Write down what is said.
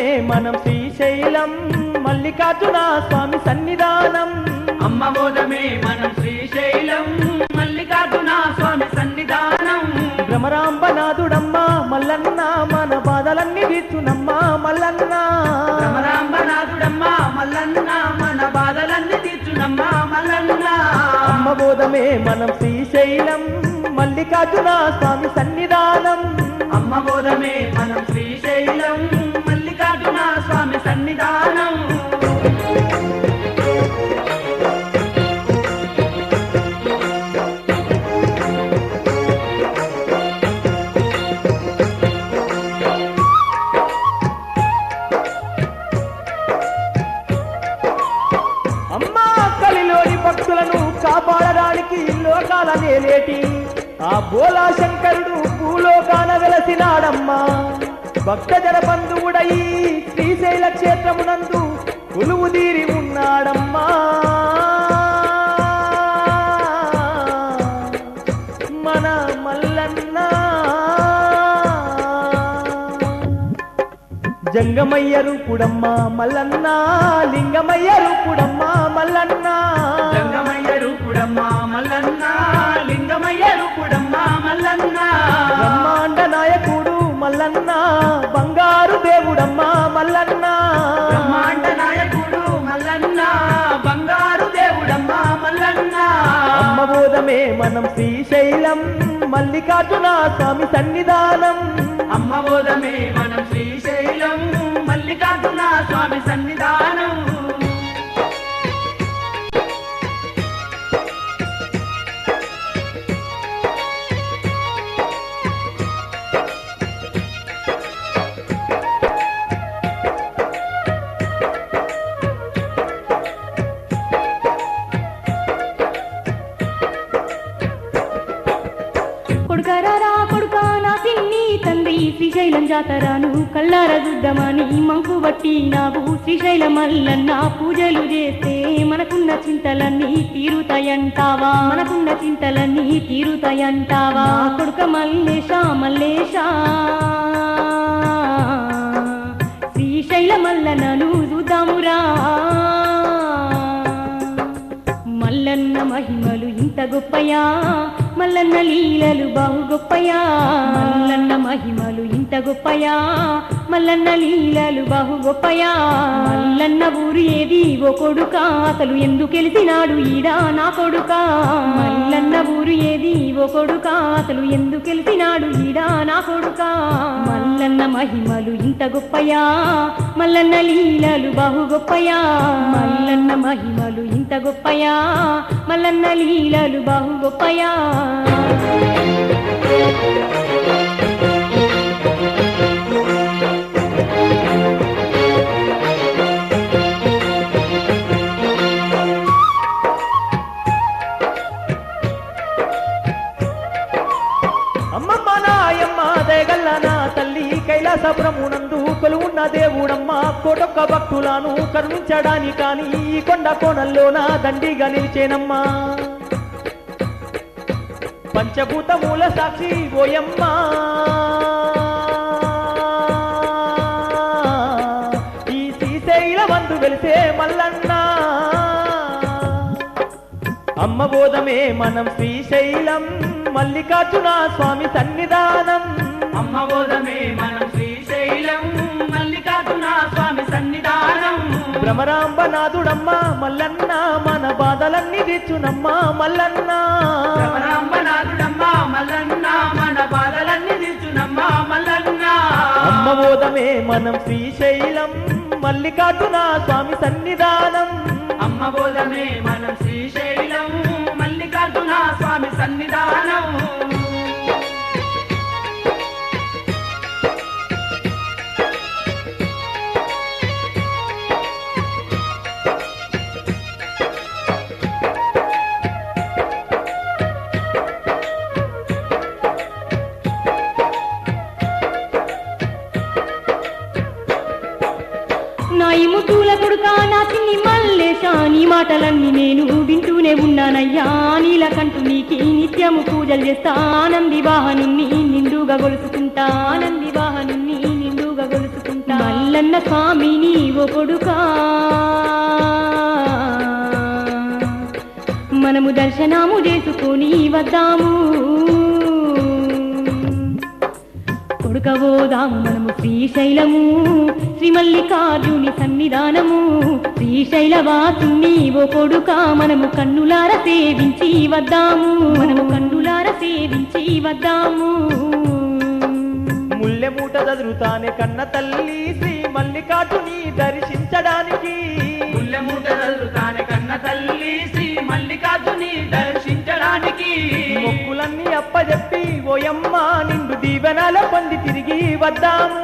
పోదమే మనం శ్రీశైలం మల్లికార్జున స్వామి సన్నిధానం అమ్మ పోదమే మనం శ్రీశైలం మల్లికార్జున స్వామి సన్నిధానం భ్రమరాంబనాథుడమ్మ మల్లన్న మన బాధలన్నీ తీర్చునమ్మ మల్లన్న భ్రమరాంబనాథుడమ్మ మల్లన్న మన బాధలన్నీ తీర్చునమ్మ మల్లన్న అమ్మ పోదమే మనం శ్రీశైలం మల్లికార్జున స్వామి సన్నిధానం అమ్మ పోదమే మనం శ్రీశైలం మల్లికార్జున స్వామి సన్నిధానం అమ్మా కలిలోని భక్తులను కాపాడడానికి లోకాల నేలేటి ఆ బోలా శంకరుడు భూలోకాన వెలసినాడమ్మా భక్తజన బంధువుడై శ్రీశైల క్షేత్రమునందు కొలువుదీరి ఉన్నాడమ్మా మన మల్లన్న జంగమయ్య రూపుడమ్మ మల్లన్న లింగమయ్య రూపుడమ్మ మల్లన్న జంగమయ్య రూపుడమ్మ మల్లన్న లింగమయ్య రూపుడమ్మ మల్లన్న బ్రహ్మాండ నాయకుడు మల్లన్న బంగారు దేవుడమ్మ మల్లన్న బ్రహ్మాండ నాయకుడు మల్లన్న బంగారు దేవుడమ్మ మల్లన్న అమ్మ బోధమే మనం శ్రీశైలం మల్లికార్జున స్వామి సన్నిధానం అమ్మ బోధమే మనం శ్రీశైలం మల్లికార్జున స్వామి సన్నిధానం కొడుకరారా కొడుకా నా సిన్ని తండ్రి శ్రీశైలం జాతరను కళ్ళార చూద్దామని మంకు బట్టి నావు శ్రీశైల మల్లన్న పూజలు చేస్తే మనకున్న చింతలన్నీ తీరుతాయంటావా మనకున్న చింతలన్నీ తీరుతాయంటావా కొడుక మల్లేశ మల్లేశ శ్రీశైల మల్లన్నను చూద్దామురా మల్లన్న మహిమలు ఇంత గొప్పయా మల్లన్న లీలలు బాహు గొప్పయా మల్లన్న మహిమలు ఇంత గొప్పయా మల్లన్న లీలలు బాహు గొప్పయా మల్లన్న ఊరు ఏది ఓ కొడుకా అసలు ఎందుకెలిసినాడు ఈడా నా కొడుకా మల్లన్న ఊరు ఏది ఓ కొడుకా అసలు ఎందుకెలిసినాడు ఈడా నా కొడుకా మల్లన్న మహిమలు ఇంత గొప్పయా మల్లన్న లీలలు బాహు గొప్పయా మల్లన్న మహిమలు ఇంత గొప్పయా మల్లన్న లీలలు బాహు గొప్పయా అమ్మమ్మ నాయమ్మ దయగల్ల నా తల్లి కైలాసపురమునందు కొలువున్న దేవుడమ్మ కోటొక్క భక్తులను కరుణించడానికి కానీ ఈ కొండ కోణంలోన దండిగా నిలిచేనమ్మా పంచభూతమూల సాక్షి ఓయమ్మ ఈ శ్రీశైల వందు వెలిసే మల్లన్న అమ్మ బోధమే మనం శ్రీశైలం మల్లికార్జున స్వామి సన్నిధానం అమ్మ బోధమే మనం శ్రీశైలం మల్లికార్జున స్వామి సన్నిధానం భ్రమరాంబనాథుడమ్మ మల్లన్న మన బాధలన్నీ తీర్చునమ్మ మల్లన్న భ్రమరాంబనాథుడమ్మ మల్లన్న మన బాధలన్నీ తీర్చునమ్మ మల్లన్న అమ్మ బోధమే మనం శ్రీశైలం మల్లికార్జున స్వామి సన్నిధానం అమ్మ బోధమే మనం శ్రీశైలం మల్లికార్జున స్వామి సన్నిధానం నాయి ముద్దుల కొడుకా నా చిన్ని మల్లేశ నీ మాటలన్నీ నేను వింటూనే ఉన్నానయ్యా నీలకంటూ నీకి నిత్యము పూజలు చేస్తా నంది వాహనుణ్ణి నిండుగా గొలుసుకుంటా నంది వాహనుణ్ణి నిండుగా ముద్దుగా గొలుసుకుంటా మల్లన్న స్వామిని ఓ కొడుకా మనము దర్శనము చేసుకొని వద్దాము కొడుకబోదాము మనము శ్రీశైలము శ్రీ మల్లికార్జుని సన్నిధానము శ్రీశైలవాసుని ఓ కొడుక మనము కన్నులార సేవించి వద్దాము ముల్లె మూట చదురుతానే కన్న తల్లి శ్రీ మల్లికార్జుని దర్శించడానికి ముల్లెమూట చదువుతానే కన్న తల్లి శ్రీ మల్లికార్జుని దర్శించడానికి మొక్కులన్నీ అప్పజెప్పి ఓయమ్మ నిండు దీవెనల పొంది తిరిగి వద్దాము